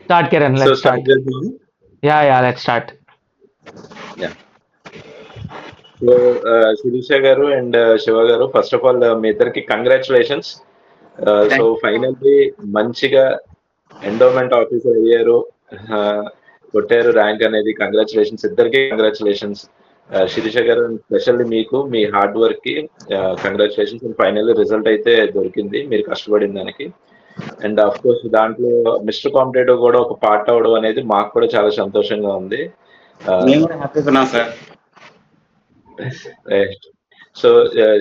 Start, Kiran. So Let's start start. with me. Yeah, let's start. Yeah. So Shirisha garu and Shiva garu, first of all, మీ ఇద్దరికి congratulations. So finally మంచిగా endowment officer అయ్యారు, కొట్టారు rank అనేది. Congratulations, ఇద్దరికి congratulations. Sirisha గారు specially మీకు మీ hard work కి congratulations. Finally result అయితే దొరికింది మీరు కష్టపడిన దానికి. అండ్ ఆఫ్ కోర్స్ దాంట్లో మిస్టర్ కాంపిటేటివ్ కూడా ఒక పార్ట్ అవడం అనేది మాకు కూడా చాలా సంతోషంగా ఉంది. మేము కూడా హ్యాపీగా ఉన్నాం సార్. సో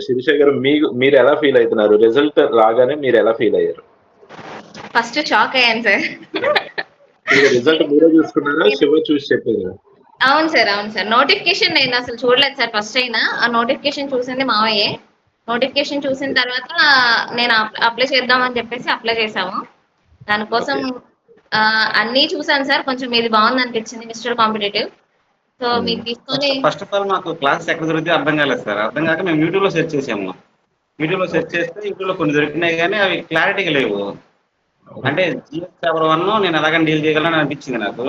శిరీష గారు మీరు ఎలా ఫీల్ అవుతున్నారు? రిజల్ట్ రాగానే మీరు ఎలా ఫీల్ అయ్యారు? ఫస్ట్ షాక్ అయ్యాను సార్. రిజల్ట్ మీరే చూసుకున్నారా, శివ చూసి చెప్పారు? అవును సార్. నోటిఫికేషన్ నేను అసలు చూడలేదు సార్. ఫస్ట్ అయినా ఆ నోటిఫికేషన్ చూసింది మావయ్యే. నోటిఫికేషన్ చూసిన తర్వాత నేను అప్లై చేద్దామని చెప్పేసి అప్లై చేసాము. దానికోసం అన్నీ చూసాను సార్. కొంచెం ఇది బాగుంది అనిపించింది, మిస్టర్ కాంపిటేటివ్. సో మీరు తీసుకొని ఫస్ట్ ఆఫ్ ఆల్ మాకు క్లాసెస్ ఎక్కడ దొరికితే అర్థం కాలేదు సార్. అర్థం కాక మేము యూట్యూబ్ లో సెర్చ్ చేసాము. యూట్యూబ్ లో సెర్చ్ చేస్తే యూట్యూబ్ లో కొన్ని దొరికినాయి కానీ అవి క్లారిటీగా లేవు. అంటే జిఎస్ పేపర్ 1 నేను ఎలాగని డీల్ చేయగలను అనిపించింది నాకు.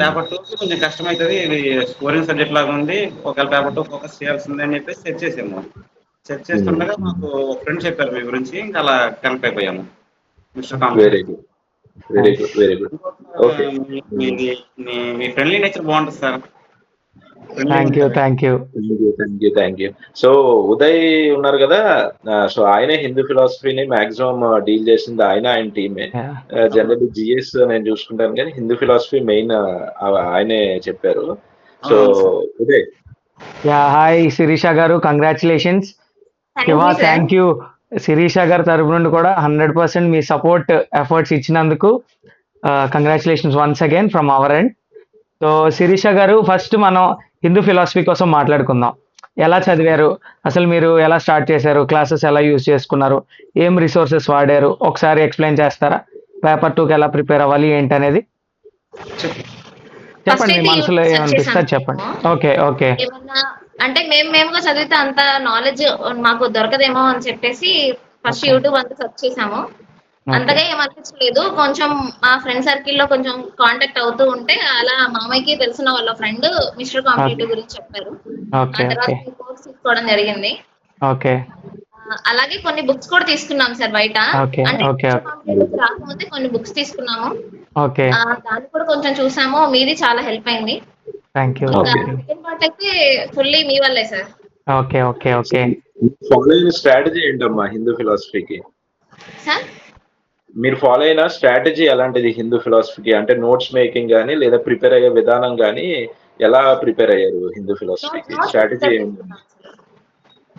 పేపర్ 2 కొంచెం కష్టమవుతుంది, ఇది స్కోరింగ్ సబ్జెక్ట్ లాగా ఉంది, ఒకవేళ పేపర్ 2 ఫోకస్ చేయాల్సింది అని చెప్పేసి సెర్చ్ చేసాము. సెర్చ్ చేస్తుండగా మాకు ఒక ఫ్రెండ్ చెప్పారు మీ గురించి, ఇంకా అలా కనెక్ట్ అయిపోయాము. Mister competitive. Very good. Okay, మీ ఫ్రెండ్లీ నేచర్ బాగుంటుంది sir. Thank you. So Uday ఉన్నారు కదా, సో ఆయనే హిందూ ఫిలాసఫీని మాక్సిమం డీల్ చేసింది, ఆయన టీమే. జనరల్లీ జిఎస్ నేను చూసుకుంటాను కానీ హిందూ ఫిలాసఫీ మెయిన్ ఆయనే చెప్పారు. సో ఉదయ్. హాయ్ శిరీష గారు, కంగ్రాచులేషన్స్. Thank you. శిరీష గారి తరపు నుండి కూడా 100% మీ సపోర్ట్ ఎఫర్ట్స్ ఇచ్చినందుకు congratulations once again from our end. So Sirisha గారు, ఫస్ట్ మనం హిందూ ఫిలాసఫీ కోసం మాట్లాడుకుందాం. ఎలా చదివారు, అసలు మీరు ఎలా స్టార్ట్ చేశారు, క్లాసెస్ ఎలా యూజ్ చేసుకున్నారు, ఏం రిసోర్సెస్ వాడారు, ఒకసారి ఎక్స్ప్లెయిన్ చేస్తారా? పేపర్ 2కి ఎలా ప్రిపేర్ అవ్వాలి ఏంటనేది చెప్పండి. మీ మనసులో ఏమనిపిస్తే చెప్పండి. ఓకే. అంటే మేముగా చదివితే అంత నాలెడ్జ్ మాకు దొరకదేమో అని చెప్పేసి ఫస్ట్ యూట్యూబ్ అంతా సెర్చ్ చేసాము. అంతగా ఏమనిపించలేదు. కొంచెం మా ఫ్రెండ్ సర్కిల్ లో కొంచెం కాంటాక్ట్ అవుతూ ఉంటే అలా మామయ్యకి తెలిసిన వాళ్ళ ఫ్రెండ్ మిస్టర్ కాంపిటేటివ్ గురించి చెప్పారు. ఆ తర్వాత కోర్స్ తీసుకోవడం జరిగింది. అలాగే కొన్ని బుక్స్ కూడా తీసుకున్నాం సార్ బయట. అంటే మిస్టర్ కాంపిటేటివ్ రాకముందే కొన్ని బుక్స్ తీసుకున్నాము. దాన్ని కూడా కొంచెం చూసాము. మీది చాలా హెల్ప్ అయింది. సెకండ్ పార్ట్ అయితే ఫుల్లీ మీ వల్లే సార్. ఓకే. ఫాలో అయిన స్ట్రాటజీ ఏంటమ్మా హిందూ ఫిలాసఫీకి? సార్ మీరు ఫాలో అయిన స్ట్రాటజీ ఎలాంటిది హిందూ ఫిలాసఫీకి? అంటే నోట్స్ మేకింగ్ కానీ లేదా ప్రిపేర్ అయ్యే విధానం కానీ ఎలా ప్రిపేర్ అయ్యారు హిందూ ఫిలాసఫీకి? స్ట్రాటజీ ఏంటి?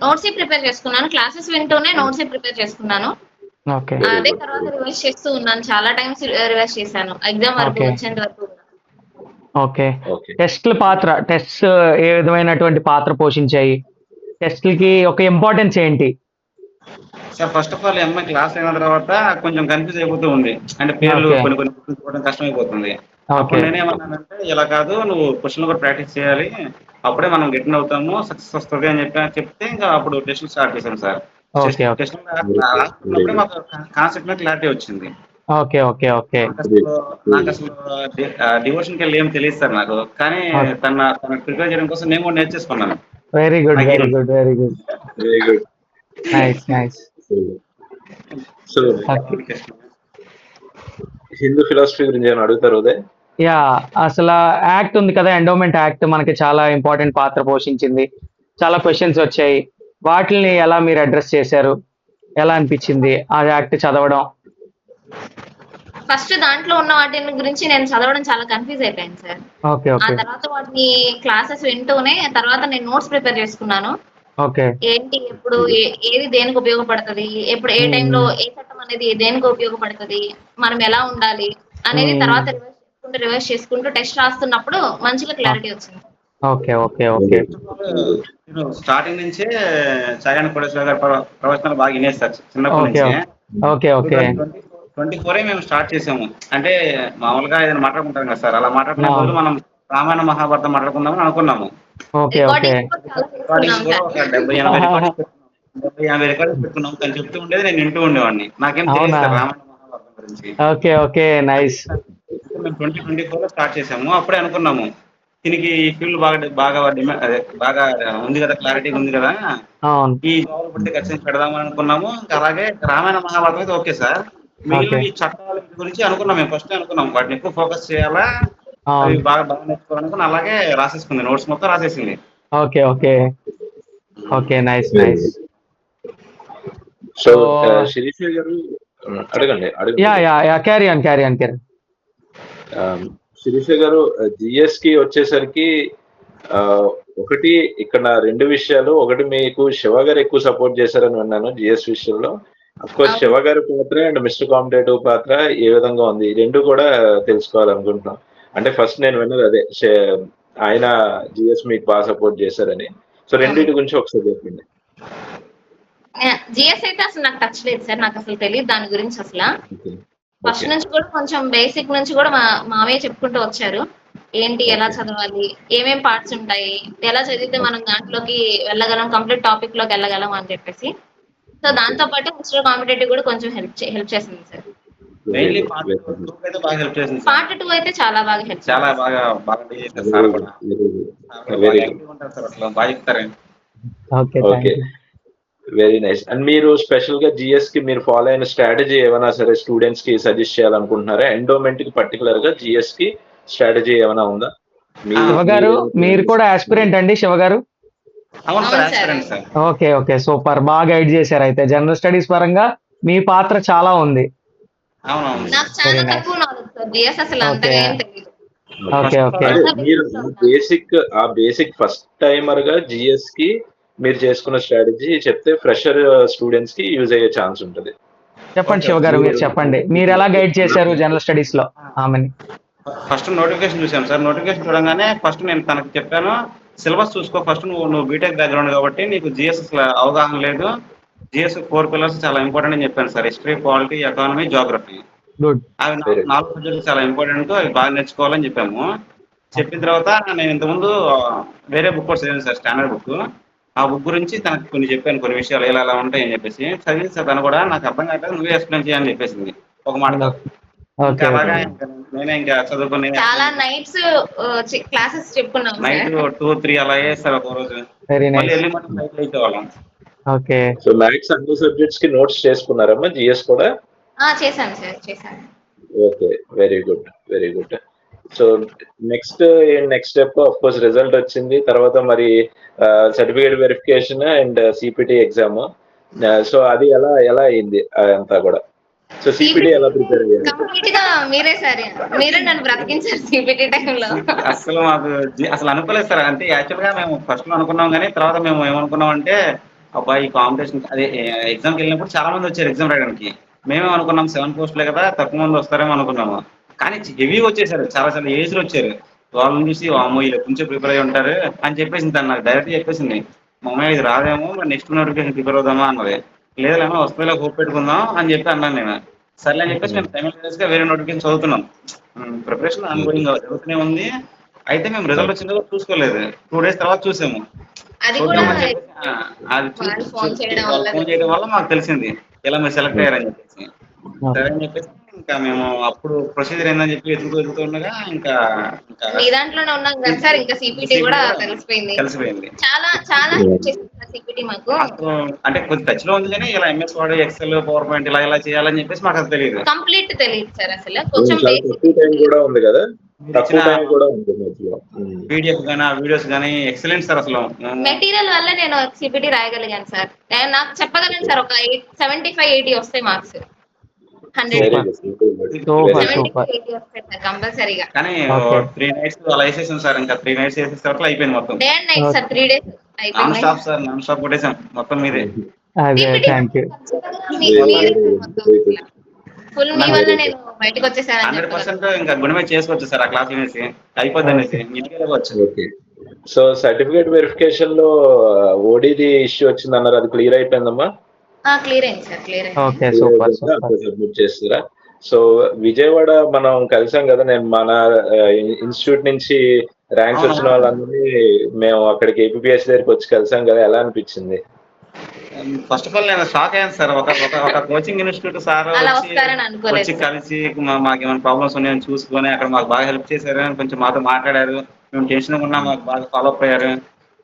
నోట్స్ ప్రిపేర్ చేసుకున్నాను. క్లాసెస్ వింటూనే నోట్స్ ప్రిపేర్ చేసుకున్నాను. అదే తర్వాత రివైజ్ చేస్తూ ఉన్నాను. చాలా టైమ్స్ రివైజ్ చేశాను, ఎగ్జామ్ వరకు వచ్చేంత వరకు. టెస్ట్స్ ఏ విధమైనటువంటి పాత్ర పోషించాయి? టెస్ట్లకి ఒక ఇంపార్టెన్స్ ఏంటి? సార్ ఫస్ట్ ఆఫ్ ఆల్ అమ్మాయి క్లాస్ అయిన తర్వాత కొంచెం కన్ఫ్యూజ్ అయిపోతూ ఉంది. అంటే పేర్లు కొన్ని గుర్తుంచుకోవడం కష్టమైపోతుంది. అప్పుడు నేనేమన్నానంటే, ఇలా కాదు, నువ్వు క్వశ్చన్ కూడా ప్రాక్టీస్ చేయాలి, అప్పుడే మనం గెటిన్ అవుతాము, సక్సెస్ వస్తుంది అని చెప్తే ఇంకా అప్పుడు టెస్ట్ స్టార్ట్ చేశాం సార్. టెస్ట్ రాస్తున్నప్పుడే మాకు కాన్సెప్ట్ మీద క్లారిటీ వచ్చింది. నాకు అసలు డివోషన్ కి వెళ్ళి ఏం తెలియదు సార్ నాకు. కానీ తన ప్రిపేర్ చేయడం కోసం నేను కూడా నేర్చేసుకున్నాను. Very good. Nice. So Hindu philosophy గురించి ఏమైనా అడుగుతారు ఉదయ్? అసలు యాక్ట్ ఉంది కదా, ఎండోమెంట్ యాక్ట్ మనకి చాలా ఇంపార్టెంట్ పాత్ర పోషించింది. చాలా క్వశ్చన్స్ వచ్చాయి. వాటిని ఎలా మీరు అడ్రస్ చేశారు? ఎలా అనిపించింది ఆ యాక్ట్ చదవడం? ఫస్ట్ దాంట్లో ఉన్న వాటి గురించి నేను చదవడం చాలా కన్ఫ్యూజ్ అయిపోయాను సార్. ఆ తర్వాత వాటిని క్లాసెస్ వింటూనే తర్వాత నేను నోట్స్ ప్రిపేర్ చేసుకున్నాను. ఏంటి, ఎప్పుడు ఏది దేనికి ఉపయోగపడుతుంది, ఎప్పుడు ఏ టైంలో ఏ చట్టం అనేది దేనికి ఉపయోగపడుతుంది, మనం ఎలా ఉండాలి అనేది తర్వాత రివైజ్ చేసుకుంటూ టెస్ట్ రాస్తున్నప్పుడు మంచిగా క్లారిటీ వచ్చింది. స్టార్టింగ్ నుంచే చాగంటి కోటేశ్వర గారి ప్రవచనాలు బాగా వినేది సార్ చిన్నప్పటి నుంచి. 24 మేము స్టార్ట్ చేసాము. అంటే మామూలుగా ఏదైనా మాట్లాడుకుంటాం కదా సార్, అలా మాట్లాడుకునే బదులు మనం రామాయణ మహాభారతం మాట్లాడుకుందామని అనుకున్నాము. రికార్డింగ్స్ కూడా ఒక 70-80 రికార్డింగ్స్ పెట్టుకున్నాం. తను చెప్తూ ఉండేది నేను వింటూ ఉండేవాడిని. నాకేం తెలియదు సార్ రామాయణ మహాభారతం గురించి. మేము 2024లో స్టార్ట్ చేసాము. అప్పుడే అనుకున్నాము దీనికి ఈ ఫీల్డ్ బాగా అదే బాగా ఉంది కదా, క్లారిటీగా ఉంది కదా, అవును. ఈ జాబ్‌లో పడితే ఖచ్చితంగా పెడదామని అనుకున్నాము. ఇంకా అలాగే రామాయణ మహాభారతం అయితే ఓకే సార్. ఓకే. మిగిలిన ఈ చట్టాల గురించి అనుకున్నాం, మేము ఫస్టే అనుకున్నాం. వాటిని ఎక్కువ ఫోకస్ చేయాలా, అవి అవును. బాగా నేర్చుకోవాలనుకుని అలాగే రాసేసుకుంది. నోట్స్ మొత్తం రాసేసింది. Okay. Okay. Okay. Nice. Very nice. Good. So so Sirisha గారు అడగండి. అడగండి. Yeah! Yeah! Yeah! Carry on. Carry on. Carry Sirisha గారు జిఎస్‌కి వచ్చేసరికి ఒకటి ఇక్కడ 2 విషయాలు. ఒకటి మీకు శివ గారు ఎక్కువ సపోర్ట్ చేశారని విన్నాను జిఎస్ విషయంలో. అఫ్‌కోర్స్ శివ అవును. గారి పాత్ర అండ్ మిస్టర్ కాంపిటేటివ్ పాత్ర ఏ విధంగా ఉంది? ఈ 2 కూడా తెలుసుకోవాలనుకుంటున్నాం. అంటే ఫస్ట్ నేను విన్నది అదే. ఆయన జిఎస్ మీకు బాగా సపోర్ట్ చేశారని. సో అవును. రెండిటి గురించి ఒకసారి చెప్పండి. జిఎస్ అయితే అసలు నాకు టచ్ లేదు సార్. నాకు అసలు తెలీదు దాని గురించి అసల. ఓకే. First okay. నుంచి కూడా కొంచెం బేసిక్ నుంచి కూడా మామయ్య చెప్పుకుంటూ వచ్చారు. ఏంటి, ఎలా ఓకే. చదవాలి, ఏమేం పార్ట్స్ ఉంటాయి, ఎలా చదివితే మనం దాంట్లోకి వెళ్ళగలం, కంప్లీట్ టాపిక్ లోకి వెళ్ళగలం అని చెప్పేసి. So okay. దాంతో పాటు మిస్టర్ కాంపిటేటివ్ కూడా కొంచెం హెల్ప్ చేసింది sir. Very mainly good. Part very 2 good. అయితే బాగా హెల్ప్ చేసింది సార్. పార్ట్ 2 అయితే చాలా బాగా హెల్ప్ చాలా చేసింది సార్. బాగా డీల్ చేశారు సార్ వెరీ కూడా. గుడ్. Very good. సార్ కూడా బాగా వెరీ గుడ్. యాక్టివ్‌గా ఉంటారు సార్, అసలు బాగా చెప్తారు. Okay. Okay. Thank you. Very nice. And మీరు స్పెషల్‌గా జీఎస్‌కి మీరు ఫాలో అయిన స్ట్రాటజీ ఏమైనా సరే స్టూడెంట్స్‌కి సజెస్ట్ చేయాలనుకుంటున్నారా? ఎండోమెంట్‌కి పర్టిక్యులర్‌గా జీఎస్‌కి స్ట్రాటజీ ఏమైనా ఉందా? మీ ఆ! శివ గారు మీరు కూడా యాస్పిరెంట్ అండి శివ గారు? అవును సార్, అవును sir. Aspirant sir. Okay. Okay. Super. బాగా గైడ్ చేశారు అయితే. జనరల్ స్టడీస్ పరంగా మీ పాత్ర చాలా ఉంది. అవునవును నాకు సార్. చాలా వెరీ నైస్. తక్కువ నాలెడ్జ్ సార్. జిఎస్ అసలు ఓకే. అంతగా ఏం తెలీదు. ఓకే. First okay. అదే చాలా మీరు బేసిక్‌లో ఆ ఉన్నాను. బేసిక్ ఫస్ట్ టైమర్‌గా జీఎస్‌కి మీరు చేసుకున్న స్ట్రాటజీ చెప్తే ఫ్రెషర్ స్టూడెంట్స్‌కి యూజ్ అయ్యే ఛాన్స్ ఉంటది. చెప్పండి ఓకే. శివ ఓకే. గారు, మీరు మీరు చెప్పండి. మీరు ఎలా గైడ్ చేశారు జనరల్ స్టడీస్ లో ఆమెని? ఫస్ట్ నోటిఫికేషన్ చూసాను సార్. నోటిఫికేషన్ చూడంగానే ఫస్ట్ నేను తనకి చెప్పాను, సిలబస్ చూసుకో ఫస్ట్, నువ్వు బీటెక్ బ్యాక్‌గ్రౌండ్ కాబట్టి నీకు జీఎస్ అసలు అవగాహన లేదు. జీఎస్ 4 పిల్లర్స్ చాలా ఇంపార్టెంట్ అని చెప్పాను sir. History, polity, economy, Geography. Good. అవి వెరీ 4 సబ్జెక్టులు చాలా ఇంపార్టెంట్. అవి బాగా నేర్చుకోవాలని చెప్పాము. చెప్పిన తర్వాత నేను ఇంతకుముందు వేరే బుక్ కూడా చదివాను సార్, స్టాండర్డ్ బుక్. ఆ బుక్ గురించి తనకు కొన్ని చెప్పాను, కొన్ని విషయాలు ఇలా ఉంటాయని చెప్పేసి. చదివింది సార్ తను కూడా, నాకు అర్థం కావట్లేదు, నువ్వే ఎక్స్‌ప్లెయిన్ చేయని చెప్పేసింది ఒక మాటతో. ఇంకా ఓకే. అలాగా ఓకే. నేనే ఇంకా చదువుకొని చాలా నైట్స్ క్లాసెస్ చెప్పుకున్నాం నైట్ సార్. 2, 3 అలా అయ్యేది సార్ ఒక రోజు. వెరీ మళ్ళీ నైస్. ఎర్లీ మార్నింగ్ 5కి లేచేవాళ్ళం. ఓకే. సో మ్యాథ్స్ అన్ని సబ్జెక్ట్స్‌కి నోట్స్ చేసుకున్నారమ్మా జీఎస్ కూడా? చేశాను సార్. చేశాను. Okay. Very good. Very good. So next step of course result వచ్చింది. తర్వాత మరి certificate verification and CPT exam. So అది ఎలా ఎలా అయింది అదంతా కూడా? సో సీపీటీ సీపీటీ ఎలా ప్రిపేర్ అయ్యారు? కంప్లీట్ గా మీరే సార్. మీరే నన్ను బ్రతికించారు సీపీటీ టైంలో. అసలు మాకు అసలు అనుకోలేదు సార్. అంటే యాక్చువల్‌గా మేము ఫస్ట్‌లో అనుకున్నాం గానీ, తర్వాత మేము ఏమనుకున్నామంటే, అబ్బా! ఈ కాంపిటీషన్ అదే ఎగ్జామ్‌కెళ్ళినప్పుడు చాలా మంది వచ్చారు ఎగ్జామ్ రాయడానికి. మేమేం అనుకున్నాం 7 పోస్టులే కదా, తక్కువ మంది వస్తారేమో అనుకున్నాము. కానీ హెవీగా వచ్చేసారు. చాలా చాలా ఏజ్‌లో వచ్చారు. వాళ్ళని చూసి వామ్మో! ఈళ్ళు ఎప్పటి నుంచో ప్రిపేర్ అయ్యి ఉంటారు అని చెప్పేసింది తను, నాకు డైరెక్ట్‌గా చెప్పేసింది. మామయ్య ఇది రాదేమో, మరి నెక్స్ట్ నోటిఫికేషన్ ప్రిపేర్ అవుదామా అన్నది. లేదులేమ్మా వస్తదిలే, హోప్ పెట్టుకుందాం అని చెప్పి అన్నాను నేను. సర్లే అని చెప్పేసి మేము సైమల్టేనియస్‌గా వేరే నోటిఫికేషన్ చదువుతున్నాం. ప్రిపరేషన్ ఆన్‌గోయింగ్ జరుగుతూనే ఉంది. అయితే మేము రిజల్ట్ వచ్చిందో కూడా చూసుకోలేదు. 2 డేస్ తర్వాత చూసాము. అది కూడా చూద్దామని చెప్పేసి అది వాళ్ళు ఫోన్ చేయడం వాళ్ళు వల్ల ఫోన్ చేయడం తెలిసింది. వల్ల మాకు తెలిసింది. ఇలా మీరు సెలెక్ట్ అయ్యారని చెప్పేసి. సరే అని చెప్పేసి ఇంకా మేము అప్పుడు ప్రొసీజర్ ఏందని చెప్పి వెతుకుతూ ఉండగా ఇంకా ఇంకా మీ దాంట్లోనే ఉన్నాం కదా సార్. ఇంకా సీపీటీ సిబిఐ కూడా కూడా తెలిసిపోయింది. కలిసిపోయింది. చాలా చాలా హెల్ప్ చేసింది సార్ సీపీటీ మాకు. అసలు అంటే కొంచెం టచ్‌లో ఉంది గానీ, ఇలా MS Word, Excel, PowerPoint ఇలా చేయాలని చెప్పేసి మాకది తెలీదు. కంప్లీట్ తెలియదు సార్ అసలు. అవును. కొంచెం చాలా బేసిక్ తక్కువ టైం తెలుసు. కూడా ఉంది కదా! మీరిచ్చిన తక్కువ టైం కూడా ఉంది మధ్యలో. పీడీఎఫ్ గాని, ఆ వీడియోస్ గాని ఎక్సలెంట్ సార్ అసలు. మెటీరియల్ వల్ల నేను సీపీటీ రాయగలిగాను సార్. నాకు చెప్పగలను సార్, ఒక 75, 80 వస్తాయి మార్క్స్. 100కి very super. Good. Super good. Very super. Good. 75, super. 80 వస్తాయి సార్ కంపల్సరీగా. కానీ ఓకే. 3 నైట్స్ అలా ఏసేసాం సార్. ఇంకా 3 నైట్స్ ఏసేసరికి అయిపోయింది మొత్తం. Day and night sir, 3 days non అయిపోయింది. Stop sir. నాన్ స్టాప్ కొట్టేసాం మొత్తం మీదే. అదే. సీపీటీ థ్యాంక్ మాత్రం యూ. ఖచ్చితంగా వెరీ మీరే వెరీ సార్ గుడ్. మొత్తం వెరీ అసలు. గుడ్. ఫుల్ మీ నాకు వల్ల వెరీ గుడ్. నేను బయటకు వచ్చేసానని చెప్పగలను. 100% ఇంకా గుండె మీద చేసుకోవచ్చు సార్ ఆ క్లాస్ వినేసి. అయిపోద్దనేసి. ఓకే. ఇంటికి వెళ్ళిపోవచ్చు. ఓకే. సో సర్టిఫికేట్ వెరిఫికేషన్‌లో ఓడీది ఇష్యూ వచ్చిందన్నారు. అది క్లియర్ అయిపోయిందమ్మా? క్లియర్ అయింది సార్. క్లియర్ అయింది. ఓకే. Clear super. అయిపోయిందా? సూపర్. అప్పుడు సబ్మిట్ చేస్తారా? సో విజయవాడ మనం కలిసాం కదా! నేను మన ఇన్‌స్టిట్యూట్ నుంచి ర్యాంక్స్ వచ్చిన అవునవును. వాళ్ళందరినీ మేము అక్కడికి ఏపీపీఎస్ దగ్గరికి వచ్చి కలిసాం కదా! ఎలా అనిపించింది? ఫస్ట్ ఆఫ్ ఆల్ నేను షాక్ అయ్యాను సార్. ఒక ఒక ఒక కోచింగ్ ఇన్‌స్టిట్యూట్ సార్ అలా వచ్చి వస్తారని అనుకోలేదు వచ్చి సార్. కలిసి మాకేమైనా ప్రాబ్లమ్స్ ఉన్నాయని చూసుకొని అక్కడ మాకు బాగా హెల్ప్ చేశారు. కొంచెం మాతో మాట్లాడారు. మేము టెన్షన్‌గా ఉన్నా మాకు బాగా ఫాలో అప్ అయ్యారు.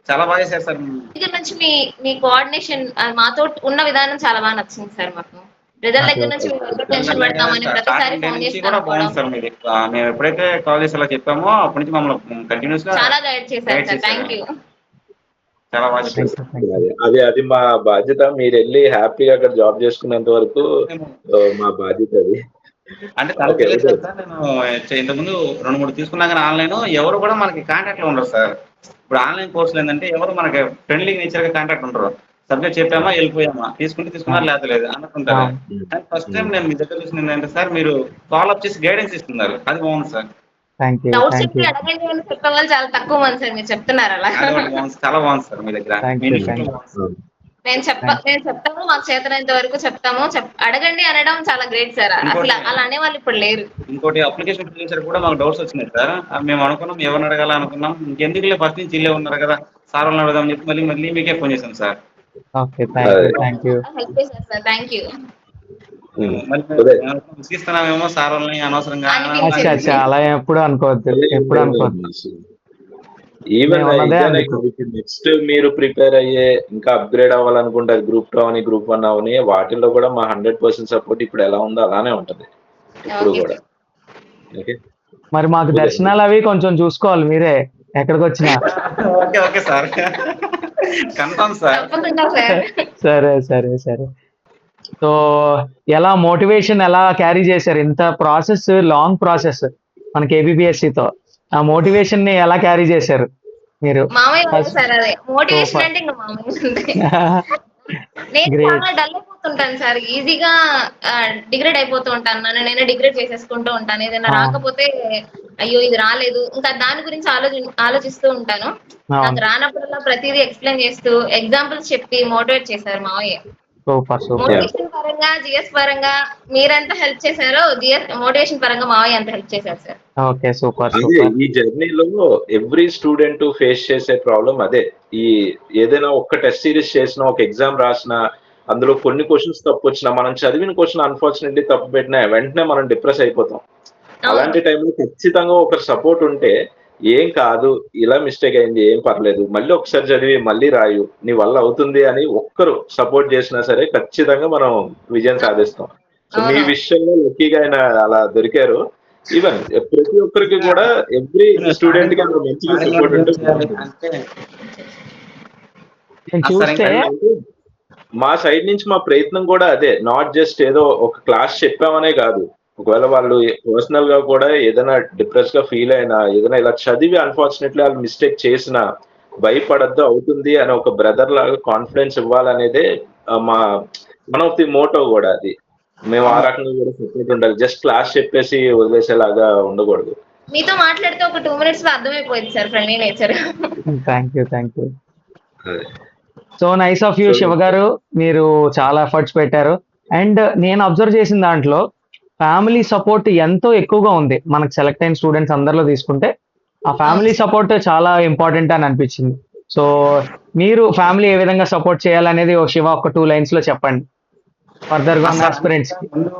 చాలా బాగా చేశారు సార్. దగ్గర నుంచి మీ మీ కోఆర్డినేషన్ మాతో ఉన్న విధానం చాలా బాగా నచ్చింది సార్ మాకు. ప్రజల దగ్గర నుంచి మేము ఎప్పుడు టెన్షన్ పడతామని ప్రతిసారి స్టార్టింగ్ డే ఫోన్ నుంచి చేసి కూడా కనుక్కోవడం. బాగుంది సార్ మీది. మేము ఎప్పుడైతే కాల్ చేసి అలా చెప్పామో అప్పటి నుంచి మమ్మల్ని కంటిన్యూస్‌గా చాలా గైడ్ చేశారు గైడ్ సార్. చేశారు. Thank you. చాలా బాగా Sure. చెప్పారు. Thank you. అది మా బాధ్యత. మీరు వెళ్ళి హ్యాపీగా అక్కడ జాబ్ చేసుకునేంత వరకు మా బాధ్యత అది. అంటే తనకు ఓకే. తెలియదు ఓకే. కదా సార్, నేను ఇంతకుముందు 2, 3 తీసుకున్నా కానీ ఆన్‌లైన్ ఎవరు కూడా మనకి కాంటాక్ట్‌లో ఉండరు సార్. ఇప్పుడు ఆన్‌లైన్ కోర్సులు ఏంటంటే ఎవరు మనకి ఫ్రెండ్లీ నేచర్‌గా కాంటాక్ట్ ఉండరు. సబ్జెక్ట్ చెప్పామా వెళ్ళిపోయామా, తీసుకుంటే తీసుకున్నారు లేకపోతే లేదు అన్నట్టుంటది. అవును. కానీ ఫస్ట్ ఉమ్. టైం నేను మీ దగ్గర చూసింది ఏంటంటే సార్ మీరు ఫాలో అప్ చేసి గైడెన్స్ ఇస్తున్నారు. అది బాగుంది sir. Thank you. Doubts thank ఉంటే యూ. అడగండి అని చెప్పేవాళ్ళు చాలా తక్కువ మంది సార్. మీరు చెప్తున్నారు అలా. అది ఒకటి బాగుంది. చాలా బాగుంది సార్ మీ దగ్గర. Thank me you. Institute thank you. బాగుంది సార్. మేము చెప్తాము, మాకు చేతనైనంత వరకు చెప్తాము. అడగండి అనడం చాలా గ్రేట్ సార్. అసలు ఇంకోటి అలా అనేవాళ్ళు ఇప్పుడు లేరు. ఇంకోటి అప్లికేషన్ ఫిల్ చేసారు కూడా మాకు డౌట్స్ వచ్చినాయి సార్. మేము అనుకున్నాం ఎవరిని అడగాల అనుకున్నాం. ఇంకెందుకులే ఫస్ట్ నుంచి ఇల్లే ఉన్నారు కదా, సార్ వాళ్ళని అడదాం చెప్పి మళ్ళీ మీకే ఫోన్ చేశాను సార్. ఓకే. Thank you. అదే. Thank you. హెల్ప్ చేశారు సార్. Thank you. ఉమ్. మరి అదే. విసిగిస్తున్నామేమో సార్ వాళ్ళని అనవసరంగా అచ్చా అనిపించింది. అచ్చా అలా ఎప్పుడు అనుకోవద్దు. ఎప్పుడు అనుకోవద్దు. ఈవెన్ మేము ఉన్నదే ఇదనే అందుకు. నెక్స్ట్ మీరు ప్రిపేర్ అయ్యే ఇంకా అప్గ్రేడ్ అవ్వాలనుకుంటే గ్రూప్ 2 అని గ్రూప్ 1 అవని వాటిల్లో కూడా మా 100% సపోర్ట్ ఇప్పుడు ఎలా ఉందో అలానే ఉంటది ఇప్పుడు ఓకే కూడా. సార్. ఓకే. మరి మాకు ఉదయ్. దర్శనాలు అవి కొంచెం చూసుకోవాలి మీరే ఎక్కడికి వచ్చినా. Okay okay sir, confirm sir. తప్పకుండా సార్. సరే సరే సరే. సో ఎలా మోటివేషన్ ఎలా క్యారీ చేశారు? ఇంత ప్రాసెస్, లాంగ్ ప్రాసెస్ మనకి ఏబిపిఎస్సితో. ఆ మోటివేషన్ ని ఎలా క్యారీ చేశారు మీరు? మామయ్య వల్లే సార్ అదే. Motivation super. అంటే ఇంకా మామయ్య ఉంటే. నేను గ్రేట్. చాలా డల్ అయిపోతుంటాను సార్. ఈజీగా డిగ్రేడ్ అయిపోతూ ఉంటాను. నన్ను నేనే డిగ్రేడ్ చేసేసుకుంటూ ఉంటాను. ఏదైనా అవును. రాకపోతే అయ్యో ఇది రాలేదు, ఇంకా దాని గురించి ఆలోచిస్తూ ఉంటాను. నాకు అవును. రానప్పుడల్లా ప్రతిదీ ఎక్స్ప్లెయిన్ చేస్తూ ఎగ్జాంపుల్స్ చెప్పి మోటివేట్ చేశారు మావయ్య. Super super. Yeah. మోటివేషన్ పరంగా, జిఎస్ పరంగా మీరెంత హెల్ప్ చేశారో జిఎస్ మోటివేషన్ పరంగా మావయ్య అంత హెల్ప్ చేశారు సార్. ఓకే. సూపర్ అదే సూపర్. ఈ జర్నీలో ఎవ్రీ స్టూడెంట్ ఫేస్ చేసే ప్రాబ్లం అదే. ఈ ఏదైనా ఒక్క టెస్ట్ సిరీస్ చేసినా, ఒక ఎగ్జామ్ రాసినా, అందులో కొన్ని క్వశ్చన్స్ తప్పొచ్చినా, మనం చదివిన క్వశ్చన్ అన్ఫార్చునేట్లీ తప్పు పెట్టినా వెంటనే మనం డిప్రెస్ అయిపోతాం. అవును. అలాంటి టైంలో ఖచ్చితంగా ఒకరి సపోర్ట్ ఉంటే, ఏం కాదు, ఇలా మిస్టేక్ అయింది, ఏం పర్లేదు, మళ్ళీ ఒకసారి చదివి మళ్ళీ రాయు, నీ వల్ల అవుతుంది అని ఒక్కరు సపోర్ట్ చేసినా సరే ఖచ్చితంగా మనం విజయం సాధిస్తాం. సో మీ అవును. విషయంలో లక్కీగా ఆయన అలా దొరికారు. ఈవెన్ ప్రతి ఒక్కరికి కూడా ఎవ్రీ స్టూడెంట్ కి అలా మంచిగా సపోర్ట్ ఉంటే బాగుంటుంది. అంటే నేను సార్ చూస్తే అండ్ అంటే మా సైడ్ నుంచి మా ప్రయత్నం కూడా అదే. నాట్ జస్ట్ ఏదో ఒక క్లాస్ చెప్పామనే కాదు. ఒకవేళ వాళ్ళు పర్సనల్ గా కూడా ఏదైనా డిప్రెస్ గా ఫీల్ అయినా, ఏదైనా ఇలా చదివి అన్ఫార్చునేట్లీ వాళ్ళు మిస్టేక్ చేసినా భయపడద్దు, అవుతుంది అని ఒక బ్రదర్ లాగా కాన్ఫిడెన్స్ ఇవ్వాలనేదే మా వన్ ఆఫ్ ది మోటో కూడా అది. మేము ఆ రకంగా కూడా సపోర్ట్ ఉండాలి. జస్ట్ క్లాస్ చెప్పేసి వదిలేసేలాగా ఉండకూడదు. మీతో మాట్లాడితే ఒక 2 మినిట్స్ లో అర్థమైపోయింది sir friendly nature. Thank you. Thank you. అదే. So nice of you so Shiva garu. మీరు చాలా ఎఫర్ట్స్ పెట్టారు. అండ్ నేను అబ్జర్వ్ చేసిన దాంట్లో ఫ్యామిలీ సపోర్ట్ ఎంతో ఎక్కువగా ఉంది. మనకు సెలెక్ట్ అయిన స్టూడెంట్స్ అందరిలో తీసుకుంటే ఆ ఫ్యామిలీ సపోర్ట్ చాలా ఇంపార్టెంట్ అని అనిపించింది. సో మీరు ఫ్యామిలీ ఏ విధంగా సపోర్ట్ చేయాలనేది ఓ శివ ఒక 2 లైన్స్ లో చెప్పండి ఫర్దర్ గా ఉన్న సార్ ఆస్పిరెంట్స్ కి. ముందు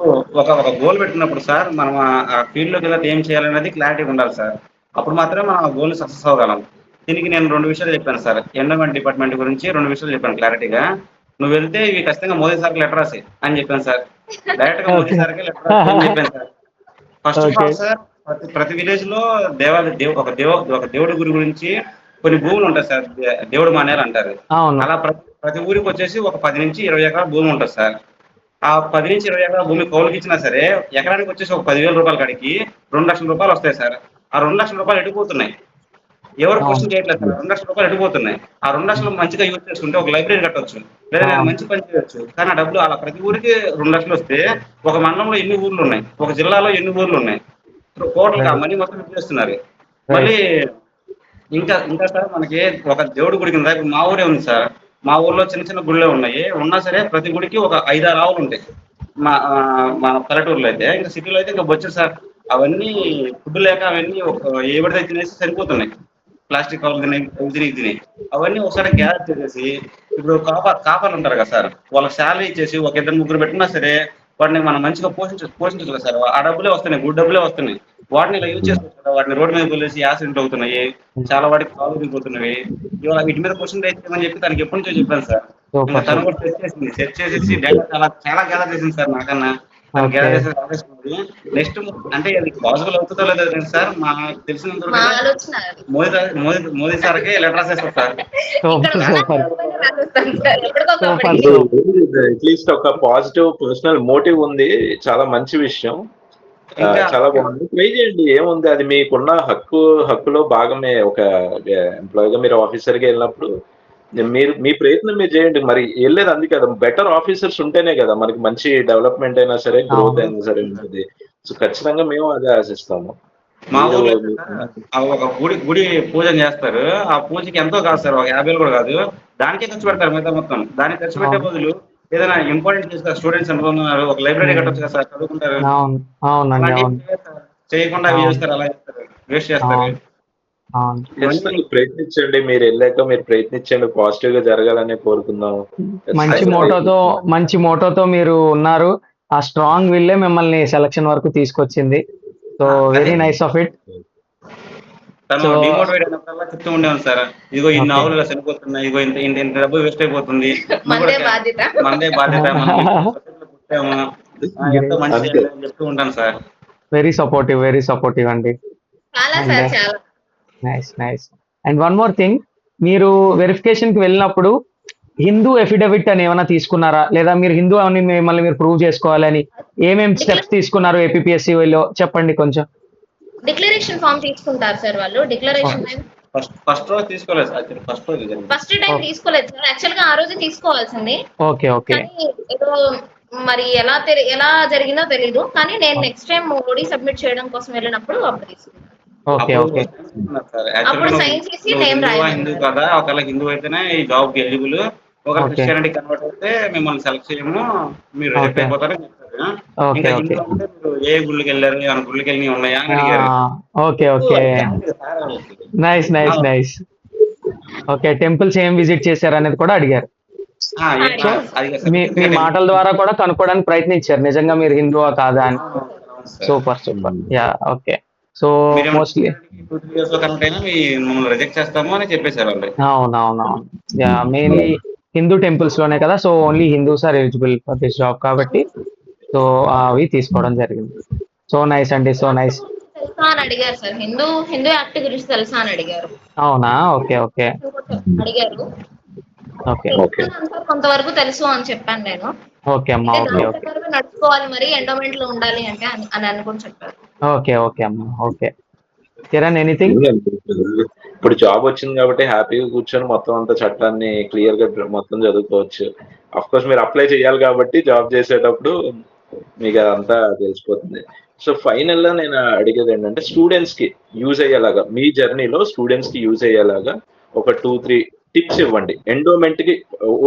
ఒక గోల్ పెట్టుకున్నప్పుడు సార్ మనం ఆ ఫీల్డ్ లోకి వెళ్ళి ఏం చేయాలనేది క్లారిటీ ఉండాలి సార్. అప్పుడు మాత్రమే మనం ఆ గోల్ సక్సెస్ అవ్వగలం. దీనికి నేను 2 విషయాలు చెప్పాను సార్. ఎండోమెంట్ డిపార్ట్మెంట్ గురించి 2 విషయాలు చెప్పాను క్లారిటీగా. నువ్వు వెళ్తే ఇవి ఖచ్చితంగా మోదీ సార్కి లెటర్ రాసి అని చెప్పాను సార్. డైరెక్ట్ గా మోదీ ఓకే. సార్కి లెటర్ రాసి అని చెప్పాను sir. First of okay. All sir, ప్రతి విలేజ్ లో ఒక దేవుడి గురించి కొన్ని భూములు ఉంటాయి సార్. దేవుడు మానేరు అంటారు. అవును. అలా ప్రతి ఊరికి వచ్చేసి ఒక 10 నుంచి 20 ఎకరాల భూమి ఉంటుంది సార్. ఆ 10 నుంచి 20 ఎకరాల భూమి కౌలుకి ఇచ్చినా సరే ఎకరానికి వచ్చేసి ఒక 10,000 రూపాయల కాడికి 2,00,000 రూపాయలు వస్తాయి సార్. ఆ 2,00,000 రూపాయలు ఎటుపోతున్నాయి? ఎవరు అవును. క్వశ్చన్ చేయట్లేదు సార్. 2,00,000 రూపాయలు ఎటుపోతున్నాయి? ఆ 2,00,000 మంచిగా యూజ్ చేసుకుంటే ఒక లైబ్రరీ కట్టొచ్చు, లేదా నేను అవును. మంచి పని చేయొచ్చు. కానీ ఆ డబ్బులు అలా ప్రతి ఊరికి 2,00,000 వస్తే ఒక మండలంలో ఎన్ని ఊర్లు ఉన్నాయి, ఒక జిల్లాలో ఎన్ని ఊర్లు ఉన్నాయి, టోటల్ గా రైట్. మనీ మొత్తం ఇచ్చేస్తున్నారు. రైట్. మళ్ళీ ఇంకా సార్ మనకి ఒక దేవుడి గుడి కింద ఇప్పుడు మా ఊరే ఉంది సార్. మా ఊర్లో చిన్న చిన్న గుళ్ళే ఉన్నాయి. ఉన్నా సరే ప్రతి గుడికి ఒక 5-6 ఆవులు ఉంటాయి. మా పల్లెటూరులో అయితే, ఇంకా సిటీలో అయితే ఇంకా బొచ్చు సార్. అవన్నీ ఫుడ్ లేక అవన్నీ ఏ పడితే తినేసి సరిపోతున్నాయి. ప్లాస్టిక్ కవర్లు తినేవి, అవి తినేవి తినేవి. అవన్నీ ఒకసారి గ్యాదర్ చేసేసి, ఇప్పుడు కాపర్లు ఉంటారు కదా సార్, వాళ్ళకి శాలరీ ఇచ్చేసి ఒక ఇద్దరు ముగ్గురు పెట్టినా సరే వాటిని మనం మంచిగా పోషించచ్చు కదా సార్. ఆ డబ్బులే వస్తున్నాయి, గుడ్ డబ్బులే వస్తున్నాయి. వాటిని ఇలా యూజ్ చేసుకోవచ్చు కదా. వాటిని రోడ్డు మీద వదిలేసి యాక్సిడెంట్ అవుతున్నాయి, చాలా వాటికి కాలు దిగిపోతున్నవి. ఇవాళ వీటి మీద క్వశ్చన్ రైజ్ చేయమని చెప్పి తనకి ఎప్పటి నుంచో చెప్పాను సార్. ఇంకా సూపర్ తను సూపర్. కూడా సెట్ చేసేసి డేటా చాలా చాలా గ్యాదర్ చేసింది సార్ నాకన్నా. తను ఓకే. గ్యాదర్ చేసేది ఆలోచిస్తుంది. నెక్స్ట్ అంటే అది పాసిబుల్ అవుతుందో లేదో కానీ సార్, మాకు తెలిసినంత మా వరకు అయితే ఆలోచన అది. మోదీ సార్కి లెటర్ రాసేస్తారు సార్. ఇక్కడ సూపర్ ఉన్నా సూపర్ లేకపోయినా రాసేస్తాను సార్ సూపర్ ఎప్పటికొకప్పటికి. సూపర్. అట్లీస్ట్ ఒక పాజిటివ్ పర్సనల్ మోటివ్ ఉంది. చాలా మంచి విషయం. ఇంకా చాలా బాగుంది. ట్రై చేయండి. ఏముంది, అది మీకున్న హక్కులో భాగమే. ఒక ఎంప్లాయీగా మీరు ఆఫీసర్‌గా ఎళ్ళినప్పుడు మీ ప్రయత్నం మీరు చేయండి. మరి ఎళ్ళేది అందుకే కదా! బెటర్ ఆఫీసర్స్ ఉంటేనే కదా మనకి మంచి డెవలప్‌మెంట్ అయినా సరే, గ్రోత్ అవును. అయినా సరే ఉంటది. సో, ఖచ్చితంగా మేము అదే ఆశిస్తాము. మా మీరు ఊర్లో అయితే సార్, ఆ ఒక గుడి పూజ చేస్తారు. ఆ పూజకి ఎంతో కాదు సార్, ఒక 50 కూడా కాదు. దానికే ఖర్చు పెడతారు మిగతా మొత్తం. దానికి ఖర్చు పెట్టే అవును. బదులు ఏదైనా ఇంపార్టెంట్ చేసి స్టూడెంట్స్ ఎంతమంది ఒక లైబ్రరీ హ్మ్. కట్టొచ్చు కదా సార్, చదువుకుంటారు. అవును. అవునండి. అలాంటివి అవును. చేయకుండా అవి అవును. చేస్తారు, అలా చేస్తారు, వేస్ట్ చేస్తారు. అవును. అవును. ఇవన్నీ ఖచ్చితంగా ప్రయత్నించండి. మీరెళ్ళాక మీరు ప్రయత్నించండి. పాజిటివ్‌గా జరగాలనే కోరుకుందాం. అదే మంచి సార్. మోటోతో మంచి మోటోతో మీరు ఉన్నారు. ఆ స్ట్రాంగ్ విల్లే మిమ్మల్ని సెలక్షన్ వరకు తీసుకొచ్చింది. సో, అదే వెరీ నైస్ ఆఫ్ ఇట్. తను సో డిమోటివేట్ అయినప్పుడల్లా చెప్తూ ఉండేవాను సార్. ఇదిగో ఇన్ని ఓకే. ఆవులు ఇలా చనిపోతున్నాయి, ఇదిగో ఇంత ఇంత ఇంత డబ్బు వేస్ట్ అయిపోతుంది. నువ్వు కూడా మందే బాధ్యత. మనదే బాధ్యత, మనం ఈ సొసైటీలో పుట్టాము, ఎంతో గ్రేట్. మంచి అంతే. చేయాలి అని చెప్తూ ఉంటాను సార్. వెరీ సపోర్టివ్ అండి. చాలా అండ్ సార్ చాలా. Nice. Nice. And one more thing, మీరు వెరిఫికేషన్‌కి వెళ్ళినప్పుడు హిందూ ఎఫిడవిట్ అని ఏమైనా తీసుకున్నారా? లేదా మీరు హిందూ అని మిమ్మల్ని మీరు ప్రూవ్ చేసుకోవాలని ఏమేం స్టెప్స్ తీసుకున్నారు ఏపీపీఎస్‌సీలో చెప్పండి కొంచెం? డిక్లరేషన్ ఫామ్ తీసుకుంటారు సార్ వాళ్ళు. ఓహ్! డిక్లరేషన్ టైం ఫస్ట్ రోజు తీసుకోలేదు సార్. ఫస్ట్ రోజు జరిగింది. ఫస్ట్ టైం ఓహ్! తీసుకోలేదు సార్. యాక్చువల్ గా ఆ రోజే తీసుకోవాల్సింది. ఓకే. ఓకే. కానీ ఏదో మరి ఎలా జరిగిందో తెలీదు. కానీ నేను నెక్స్ట్ టైం ఓడి సబ్మిట్ చేయడం కోసం వెళ్ళినప్పుడు అప్పుడు తీసుకున్నాను. ఓకే. అప్పుడు ఓకే. సైన్ చేసుకున్నారు సార్. యాక్చువల్‌గా అప్పుడు నువ్వు సైన్ చేసి నువ్వు నేమ్ హిందువా, హిందూ రాయమన్నారు. కాదా? ఒకవేళ హిందూ అయితేనే ఈ జాబ్‌కి ఎలిజిబుల్. ఒకవేళ ఓకే. క్రిస్టియానిటీ కన్వర్ట్ అయితే మిమ్మల్ని సెలెక్ట్ చేయము. మీరు రిజెక్ట్ ఓకే. అయిపోతారని చెప్పారు. ఓకే. ఇంకా ఓకే. హిందూ అంటే మీరు ఏ గుళ్ళకెళ్లారు? ఏమైనా గుళ్ళకెళ్ళినయి ఉన్నాయా అని ఆ! అడిగారు. ఓకే. చెప్పు ఓకే. అది క్లారిటీగా సార్ వాళ్ళకి. నైస్. ఆ! నైస్. నైస్. ఓకే. టెంపుల్స్ ఏం విజిట్ చేశారనేది కూడా అడిగారు. ఆ! సో, అది మీ మీ సర్టిఫికేట్ మాటల ద్వారా కూడా కనుక్కోవడానికి ప్రయత్నించారు. నిజంగా మీరు హిందువా కాదా అని. అవును సార్. సూపర్. సూపర్. హ్మ్. యాహ్! ఓకే. సో, మీరేమైనా మోస్ట్‌లీ క్రిస్టియానిటీకి 2, 3 ఇయర్స్‌లో కన్వర్ట్ అయినా మమ్మల్ని రిజెక్ట్ చేస్తాము అని చెప్పేసారు వాళ్ళు. అవునవునవును. యాహ్! మెయిన్‌లీ హిందూ టెంపుల్స్‌లోనే కదా! So, only Hindus are eligible for this job కాబట్టి, సో, అవి తీసుకోవడం జరిగింది. సో నైస్ అండి. So act nice. గురించి తెలుసా అని అడిగారు సార్. హిందూ హిందూ యాక్ట్ గురించి తెలుసా అని అడిగారు. అవునా? ఓకే. ఓకే. అడిగారు. ఓకే. ఓకే. తెలుసుకున్నాను సార్, కొంతవరకు తెలుసు అని చెప్పాను నేను. ఓకే అమ్మా. అయితే ఓకే. దాని ఓకే. ప్రకారమే నడుచుకోవాలి మరి ఎండోమెంట్ లో ఉండాలి అంటే అని అనుకుని చెప్పారు. ఓకే. ఓకే అమ్మా. ఓకే. కిరణ్ ఎనీథింగ్? ఇప్పుడు జాబ్ వచ్చింది కాబట్టి హ్యాపీగా కూర్చొని మొత్తం అంతా చట్టాన్ని క్లియర్‌గా మొత్తం చదువుకోవచ్చు. ఆఫ్‌కోర్స్ మీరు అప్లై చేయాలి కాబట్టి జాబ్ చేసేటప్పుడు మీకు అదంతా తెలిసిపోతుంది. సో, ఫైనల్‌గా నేను అడిగేదేంటంటే స్టూడెంట్స్‌కి యూజ్ అయ్యేలాగా మీ జర్నీలో స్టూడెంట్స్‌కి యూజ్ అయ్యేలాగా ఒక 2, 3 టిప్స్ ఇవ్వండి. ఎండోమెంట్‌కి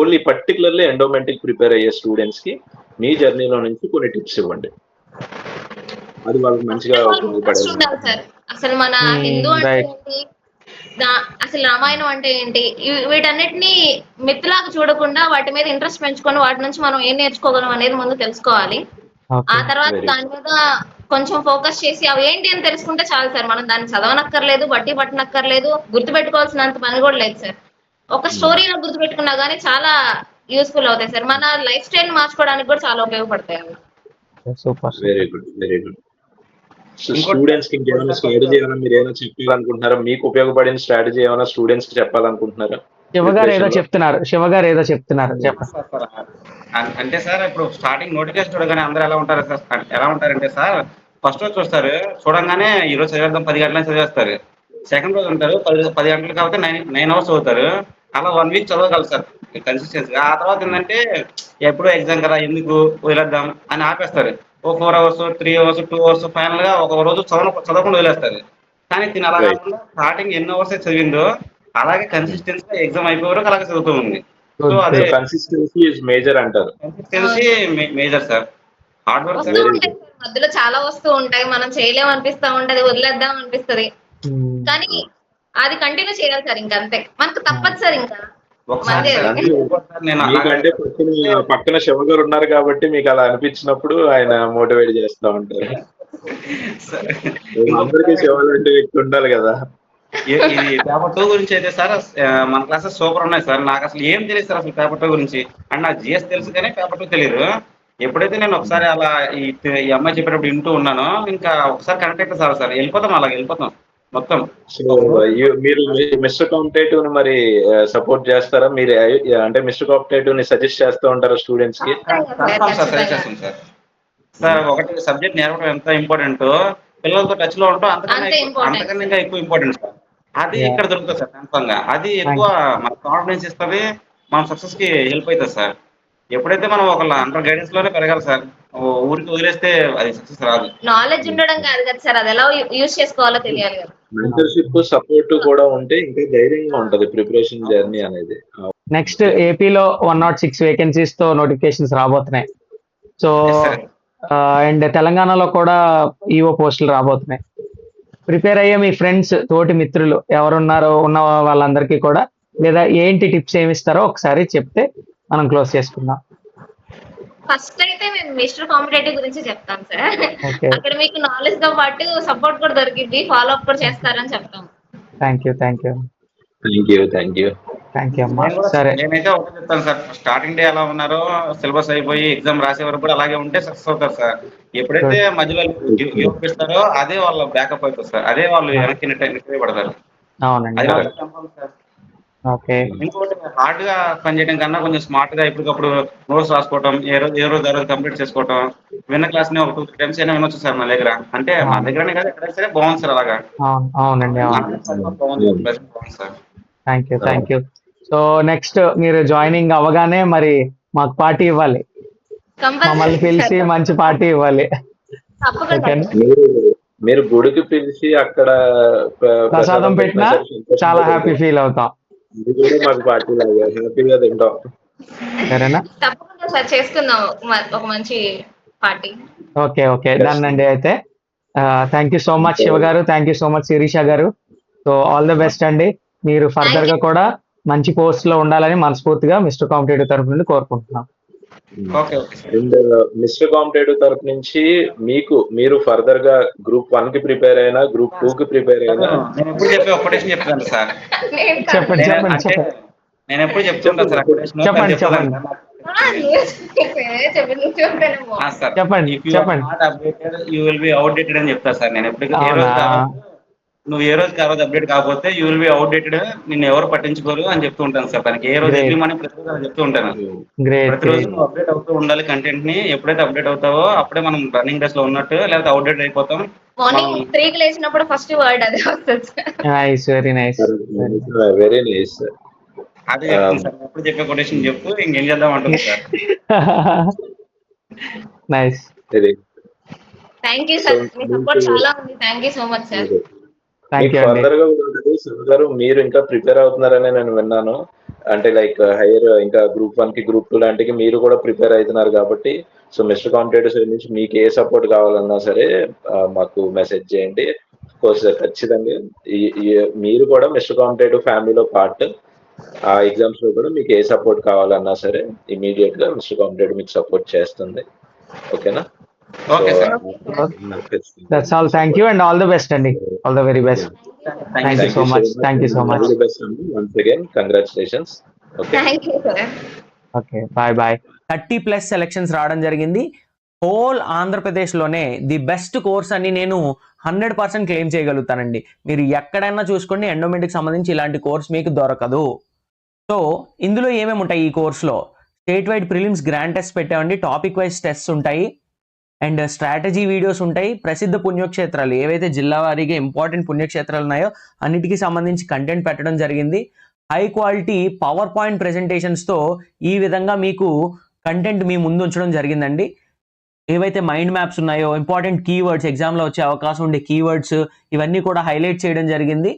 ఓన్లీ పర్టిక్యులర్‌లీ ఎండోమెంట్‌కి ప్రిపేర్ అయ్యే స్టూడెంట్స్‌కి మీ జర్నీలో నుంచి కొన్ని టిప్స్ ఇవ్వండి. అది వాళ్ళకి ఫస్ట్ మంచిగా ఆఫ్ ఆల్ ఇంట్రెస్ట్ ఉపయోగపడేది. ఉండాలి సార్. అసలు మన హిందూ అంటే రైట్. ఏంటి, అసలు రామాయణం అంటే ఏంటి, వీటన్నిటిని మిత్లాగా చూడకుండా వాటి మీద ఇంట్రెస్ట్ పెంచుకొని వాటి నుంచి మనం ఏం నేర్చుకోగలం అనేది ముందు తెలుసుకోవాలి. ఆ ఓకే. తర్వాత వెరీ దాని మీద కొంచెం ఫోకస్ చేసి అవి ఏంటి అని తెలుసుకుంటే చాలు సార్. మనం దాన్ని చదవనక్కర్లేదు, బట్టి పట్టనక్కర్లేదు, గుర్తుపెట్టుకోవాల్సినంత పని కూడా లేదు సార్. ఒక గుడ్. స్టోరీలో గుర్తుపెట్టుకున్నా గానీ చాలా యూస్ఫుల్ అవుతాయి సార్. మన లైఫ్ స్టైల్ మార్చుకోవడానికి కూడా చాలా ఉపయోగపడతాయి అవి. Super. Very super. Good. Very good. So, ఇంకోటి సార్, స్టూడెంట్స్‌కి ఇంకేమైనా స్ట్రాటజీ ఏమైనా మీరేమైనా చెప్పాలనుకుంటున్నారా? మీకు ఉపయోగపడిన స్ట్రాటజీ ఏమైనా స్టూడెంట్స్‌కి చెప్పాలనుకుంటున్నారా? ప్రిపరేషన్‌లో? శివ గారు ఏదో చెప్తున్నారు. చెప్పండి. సార్ అంటే సార్ ఇప్పుడు స్టార్టింగ్ నోటిఫికేషన్ చూడగానే అందరూ ఎలా ఉంటారు సార్, ఎలా ఉంటారంటే సార్, ఫస్ట్ రోజు చూస్తారు, చూడంగానే ఈ రోజు చదివేద్దాం 10 గంటలకు చదివేస్తారు. సెకండ్ రోజు ఉంటారు 10 గంటలు కాబట్టి 9 అవర్స్ చదువుతారు. అలా 1 వీక్ చదవగలరు సార్ కన్సిస్టెన్సీగా. ఆ తర్వాత ఏంటంటే ఎప్పుడో ఎగ్జామ్ కదా ఎందుకు వదిలేద్దాం అని ఆపేస్తారు. ఓ 4 అవర్స్, 3 అవర్స్, 2 అవర్స్, ఫైనల్ గా ఒక రోజు చదవకుండా వదిలేస్తారు. కానీ తిని అలా రైట్. కాకుండా స్టార్టింగ్ ఎన్ని అవర్స్ అయితే చదివిందో అలాగే హ్మ్. కన్సిస్టెన్సీగా ఎగ్జామ్ అయిపోయే వరకు అలాగే చదువుతూ ఉంది. So good. అదే so, good. Consistency is major అంటారు. కన్సిస్టెన్సీ అవును. Major sir. హార్డ్ వర్క్ వస్తూ వెరీ ఉంటాయి గుడ్. సార్. మధ్యలో చాలా వస్తూ ఉంటాయి. మనం చేయలేం అనిపిస్తా ఉంటది. వదిలేద్దాం అనిపిస్తది. హ్మ్. కానీ అది కంటిన్యూ చేయాలి సార్, ఇంకా అంతే, మనకు తప్పదు సార్ ఇంకా. ఒకసారి మందే సార్, అది. నేను మీకంటే పక్కన శివ గారు ఉన్నారు కాబట్టి మీకు అలా అనిపించినప్పుడు ఆయన మోటివేట్ చేస్తా ఉంటారు. సార్, అందరికీ శివ లాంటి వ్యక్తి ఉండాలి కదా. ఇది పేపర్ 2 గురించి అయితే సార్ మన క్లాసెస్ సూపర్ ఉన్నాయి సార్. నాకు అసలు ఏం తెలియదు సార్ అసలు పేపర్ 2 గురించి. అండ్ నాకు జిఎస్ తెలుసు కానీ పేపర్ 2 తెలియదు. ఎప్పుడైతే నేను ఒకసారి అలా ఈ అమ్మాయి చెప్పేటప్పుడు వింటూ ఉన్నానో, ఇంకా ఒకసారి కనెక్ట్ అయితే సార్ వెళ్ళిపోతాం, అలాగ వెళ్ళిపోతాం మొత్తం. సో మీరు మిస్టర్ కాంపిటేటివ్ ని మరి సపోర్ట్ చేస్తారా? మీరు అంటే మిస్టర్ కాంపిటేటివ్ ని సజెస్ట్ చేస్తూ ఉంటారా స్టూడెంట్స్ కి? కన్ఫర్మ్ సార్, సజెస్ట్ చేస్తాం సార్. సార్ ఒకటి సబ్జెక్ట్ నేర్పడం ఎంత ఇంపార్టెంట్, పిల్లలతో టచ్ లో ఉంటాం అంతే important. అంతకన్నా ఇంకా ఎక్కువ ఇంపార్టెంట్ సార్. అది Yeah. ఇక్కడ దొరుకుతుంది సార్ కన్ఫర్మ్ గా. అది ఎక్కువ మన కాన్ఫిడెన్స్ ఇస్తుంది, మన సక్సెస్ కి హెల్ప్ అవుతుంది సార్. ఎప్పుడైతే మనం ఒకళ్ళ అండర్ గైడెన్స్ లోనే పెరగాలి సార్. ఊరికి వదిలేస్తే అది సక్సెస్ రాదు. నాలెడ్జ్ ఉండడం కాదు కదా సార్, అది ఎలా యూజ్ చేసుకోవాలో తెలియాలి కదా. మెంటర్షిప్ సపోర్ట్ కూడా ఉంటే ఇంకా ధైర్యంగా ఉంటది ప్రిపరేషన్ జర్నీ అనేది. నెక్స్ట్ ఏపీలో 106 వేకెన్సీస్ తో నోటిఫికేషన్స్ రాబోతున్నాయి. So Yes, sir. అండ్ తెలంగాణలో కూడా ఈఓ పోస్టులు రాబోతున్నాయి. ప్రిపేర్ అయ్యే మీ ఫ్రెండ్స్, తోటి మిత్రులు ఎవరున్నారో ఉన్న వాళ్ళందరికీ కూడా, లేదా ఏంటి టిప్స్ ఏమిస్తారో ఒకసారి చెప్తే మనం క్లోజ్ చేసుకుందాం. ఫస్ట్ అయితే నేను మిస్టర్ కాంపిటేటివ్ గురించి చెప్తాను సార్. Okay. అక్కడ మీకు నాలెడ్జ్ తో పాటు సపోర్ట్ కూడా దొరికింది, ఫాలో అప్ కూడా చేస్తారని చెప్తాం. థ్యాంక్ యూ థ్యాంక్ యూ అమ్మా. నేను కూడా సరే, నేనైతే ఒకటే చెప్తాను సార్, స్టార్టింగ్ డే ఎలా ఉన్నారో సిలబస్ అయిపోయి ఎగ్జామ్ రాసే వరకు కూడా అలాగే ఉంటే సక్సెస్ అవుతారు సార్. ఎప్పుడైతే మధ్యలో ఇస్తారో అదే వాళ్ళ బ్యాకప్ అవుతుంది సార్, అదే వాళ్ళు వెనక్కి నెట్టి పడతారు. అవునండి. అది మాత్రం confirm సార్. ఓకే, ఇంకోటి హార్డ్ గా పనిచేయడం కన్నా కొంచెం స్మార్ట్ గా ఎప్పటికప్పుడు నోట్స్ రాసుకోవటం, ఏ రోజు కంప్లీట్ చేసుకోవటం, విన్న క్లాస్ ని ఒక 2-3 టైమ్స్ అయినా వినొచ్చు సార్ మన దగ్గర. అంటే మన దగ్గరనే కాదు, ఎక్కడైనా సరే బాగుంది సార్ అలాగా. అవునండి. బాగుంది sir. Thank you. So next మీరు జాయినింగ్ అవ్వగానే మరి మాకు పార్టీ ఇవ్వాలి, మమ్మల్ని పిలిచి మంచి పార్టీ ఇవ్వాలి. తప్పకుండా. ఓకేనా? మీరు గుడికి పిలిచి అక్కడ ప్రసాదం పెట్టినా చాలా హ్యాపీ ఫీల్ అవుతాం. ఇది కూడా మాకు పార్టీ లాగా హ్యాపీగా తింటాం. సరేనా? తప్పకుండా సార్, చేసుకుందాం ఒక మంచి పార్టీ. ఓకే డన్ అండి. అయితే thank you so much Shiva garu, thank you so much Sirisha garu. So all the best అండి. మీరు ఫర్దర్ గా కూడా మంచి పోస్ట్ లో ఉండాలని మనస్ఫూర్తిగా మిస్టర్ కాంపిటేటివ్ తరఫు నుండి కోరుకుంటున్నాం. అండ్ మిస్టర్ కాంపిటేటివ్ తరఫు నుంచి మీరు ఫర్దర్ గా గ్రూప్ 1 కి ప్రిపేర్ అయినా, గ్రూప్ 2 కి ప్రిపేర్ అయినా, నేను ఎప్పుడు చెప్పే ఒక కొటేషన్ చెప్తాను సార్. చెప్పండి. నేను ఎప్పుడు చెప్తుంటాను సార్ చెప్పండి. యూ విల్ బి అవుట్డేటెడ్ అని చెప్తాను సార్. నేను ఎప్పుడు నువ్వు ఏ రోజు ఆ రోజు అప్డేట్ కాకపోతే యూ విల్ బి అవుట్డేటెడ్, నిన్ను ఎవరు పట్టించుకోరు అని చెప్తూ ఉంటాను సార్. దానికి ఏ రోజు ఎవ్రీ మార్నింగ్ ప్రతిరోజు చెప్తూ ఉంటాను. ప్రతిరోజు నువ్వు అప్డేట్ అవుతూ ఉండాలి కంటెంట్ ని. ఎప్పుడైతే అప్డేట్ అవుతావో అప్పుడే మనం రన్నింగ్ రేస్ లో ఉన్నట్టు, లేకపోతే అవుట్డేట్ అయిపోతాం. మార్నింగ్ 3 కి లేచినప్పుడు ఫస్ట్ వర్డ్ అదే వస్తుంది sir. Very nice. Very nice. అదే చెప్తాను సార్, ఎప్పుడు చెప్పే కొటేషన్ చెప్పు, ఇంకేం చేద్దాం అంటుంది sir. Nice. Thank you sir, me support చాలా ఉంది. Thank you so much sir. Further గా ఉంటుంది శివ గారు. మీరు ఇంకా ప్రిపేర్ అవుతున్నారని నేను విన్నాను. అంటే లైక్ హైయర్ ఇంకా గ్రూప్ 1 కి, గ్రూప్ 2 లాంటికి మీరు కూడా ప్రిపేర్ అవుతున్నారు కాబట్టి, సో మిస్టర్ కాంపిటేటివ్ సైడ్ నుంచి మీకు ఏ సపోర్ట్ కావాలన్నా సరే మాకు మెసేజ్ చేయండి. కోర్స్ ఖచ్చితంగా మీరు కూడా మిస్టర్ కాంపిటేటివ్ ఫ్యామిలీలో పార్ట్. ఆ ఎగ్జామ్స్ లో కూడా మీకు ఏ సపోర్ట్ కావాలన్నా సరే ఇమీడియట్ గా మిస్టర్ కాంపిటేటివ్ మీకు సపోర్ట్ చేస్తుంది. ఓకేనా? Okay sir. That's all. Thank you and all the best అండి. All the very best. Thank you so much. All the best అండి. Once again congratulations. Thank you sir. Okay, bye. 30+ selections రావడం జరిగింది. Whole ఆంధ్రప్రదేశ్లోనే the best course అని నేను 100% claim చేయగలుగుతానండి. మీరు ఎక్కడైనా చూసుకోండి, ఎండోమెంట్కి సంబంధించి ఇలాంటి కోర్స్ మీకు దొరకదు. సో ఇందులో ఏమేమి ఉంటాయి ఈ కోర్సులో? State wide prelims grand test పెట్టామండి. టాపిక్ వైజ్ టెస్ట్ ఉంటాయి అండ్ స్ట్రాటజీ వీడియోస్ ఉంటాయి. ప్రసిద్ధ పుణ్యక్షేత్రాలు ఏవైతే జిల్లా వారీగా ఇంపార్టెంట్ పుణ్యక్షేత్రాలు ఉన్నాయో అన్నిటికీ సంబంధించి కంటెంట్ పెట్టడం జరిగింది. హై క్వాలిటీ పవర్ పాయింట్ ప్రెజెంటేషన్స్తో ఈ విధంగా మీకు కంటెంట్ మీ ముందు ఉంచడం జరిగిందండి. ఏవైతే మైండ్ మ్యాప్స్ ఉన్నాయో, ఇంపార్టెంట్ కీవర్డ్స్, ఎగ్జామ్లో వచ్చే అవకాశం ఉండే కీవర్డ్స్, ఇవన్నీ కూడా హైలైట్ చేయడం జరిగింది.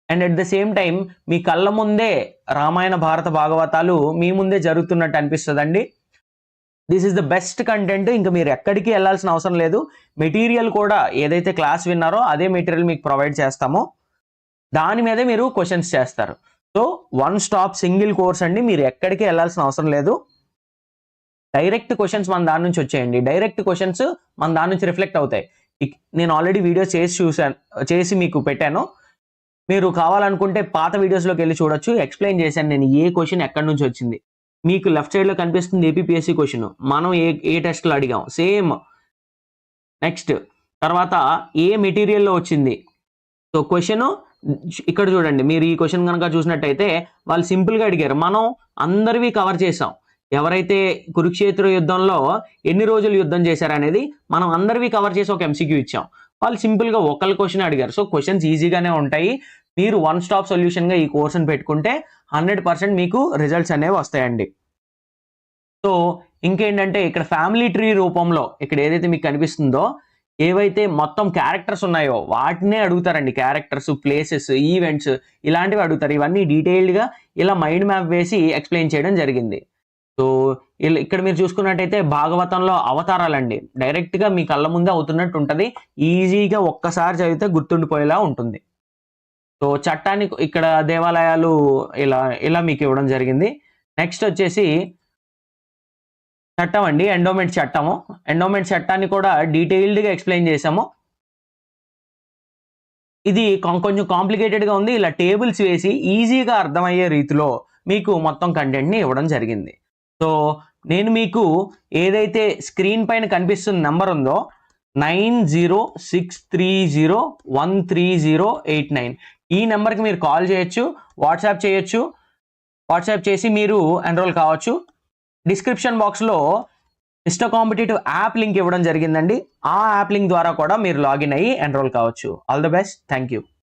And at the same time మీ కళ్ళ ముందే రామాయణ, భారత, భాగవతాలు మీ ముందే జరుగుతున్నట్టు అనిపిస్తుందండి. This is the best content. ఇంకా మీరు ఎక్కడికి వెళ్ళాల్సిన అవసరం లేదు. మెటీరియల్ కూడా ఏదైతే క్లాస్ విన్నారో అదే మెటీరియల్ మీకు ప్రొవైడ్ చేస్తామో. దాని మీదే మీరు క్వశ్చన్స్ చేస్తారు. So one stop single course అండి, మీరు ఎక్కడికి వెళ్ళాల్సిన అవసరం లేదు. డైరెక్ట్ క్వశ్చన్స్ మన దాని నుంచి వచ్చేయండి, డైరెక్ట్ క్వశ్చన్స్ మన దాని నుంచి రిఫ్లెక్ట్ అవుతాయి. నేను ఆల్రెడీ వీడియోస్ చేసి మీకు పెట్టాను. మీరు కావాలనుకుంటే పాత వీడియోస్లోకి వెళ్ళి చూడొచ్చు. ఎక్స్ప్లెయిన్ చేశాను నేను ఏ క్వశ్చన్ ఎక్కడి నుంచి వచ్చింది. మీకు లెఫ్ట్ సైడ్లో కనిపిస్తుంది ఏపీపీఎస్సీ క్వశ్చన్, మనం ఏ టెస్ట్లో అడిగాం సేమ్. నెక్స్ట్ తర్వాత ఏ మెటీరియల్లో వచ్చింది. సో క్వశ్చన్ ఇక్కడ చూడండి, మీరు ఈ క్వశ్చన్ కనుక చూసినట్టయితే వాళ్ళు సింపుల్గా అడిగారు, మనం అందరివి కవర్ చేసాం. ఎవరైతే కురుక్షేత్ర యుద్ధంలో ఎన్ని రోజులు యుద్ధం చేశారనేది మనం అందరివి కవర్ చేసి ఒక ఎంసీక్యూ ఇచ్చాం. వాళ్ళు సింపుల్గా ఒకళ్ళ క్వశ్చన్ అడిగారు. సో క్వశ్చన్స్ ఈజీగానే ఉంటాయి. మీరు వన్ స్టాప్ సొల్యూషన్గా ఈ కోర్సును పెట్టుకుంటే 100% మీకు రిజల్ట్స్ అనేవి వస్తాయండి. సో ఇంకేంటంటే ఇక్కడ ఫ్యామిలీ ట్రీ రూపంలో ఇక్కడ ఏదైతే మీకు కనిపిస్తుందో ఏవైతే మొత్తం క్యారెక్టర్స్ ఉన్నాయో వాటినే అడుగుతారండి. క్యారెక్టర్స్, ప్లేసెస్, ఈవెంట్స్ ఇలాంటివి అడుగుతారు. ఇవన్నీ డీటెయిల్డ్గా ఇలా మైండ్ మ్యాప్ వేసి ఎక్స్ప్లెయిన్ చేయడం జరిగింది. సో ఇక్కడ మీరు చూసుకున్నట్టయితే భాగవతంలో అవతారాలండి, డైరెక్ట్గా మీ కళ్ళ ముందే అవుతున్నట్టు ఉంటుంది. ఈజీగా ఒక్కసారి చదివితే గుర్తుండిపోయేలా ఉంటుంది. సో చట్టాన్ని ఇక్కడ దేవాలయాలు ఇలా మీకు ఇవ్వడం జరిగింది. నెక్స్ట్ వచ్చేసి చట్టం అండి, ఎండోమెంట్ చట్టము. ఎండోమెంట్ చట్టాన్ని కూడా డీటెయిల్డ్గా ఎక్స్ప్లెయిన్ చేసాము. ఇది కొంచెం కాంప్లికేటెడ్గా ఉంది. ఇలా టేబుల్స్ వేసి ఈజీగా అర్థమయ్యే రీతిలో మీకు మొత్తం కంటెంట్ని ఇవ్వడం జరిగింది. సో నేను మీకు ఏదైతే స్క్రీన్ పైన కనిపిస్తున్న నెంబర్ ఉందో 9063013089 ఈ నెంబర్కి మీరు కాల్ చేయొచ్చు, వాట్సాప్ చేయొచ్చు. వాట్సాప్ చేసి మీరు ఎన్రోల్ కావచ్చు. డిస్క్రిప్షన్ బాక్స్లో మిస్టర్ కాంపిటేటివ్ యాప్ లింక్ ఇవ్వడం జరిగిందండి. ఆ యాప్ లింక్ ద్వారా కూడా మీరు లాగిన్ అయ్యి ఎన్రోల్ కావచ్చు. All the best. Thank you.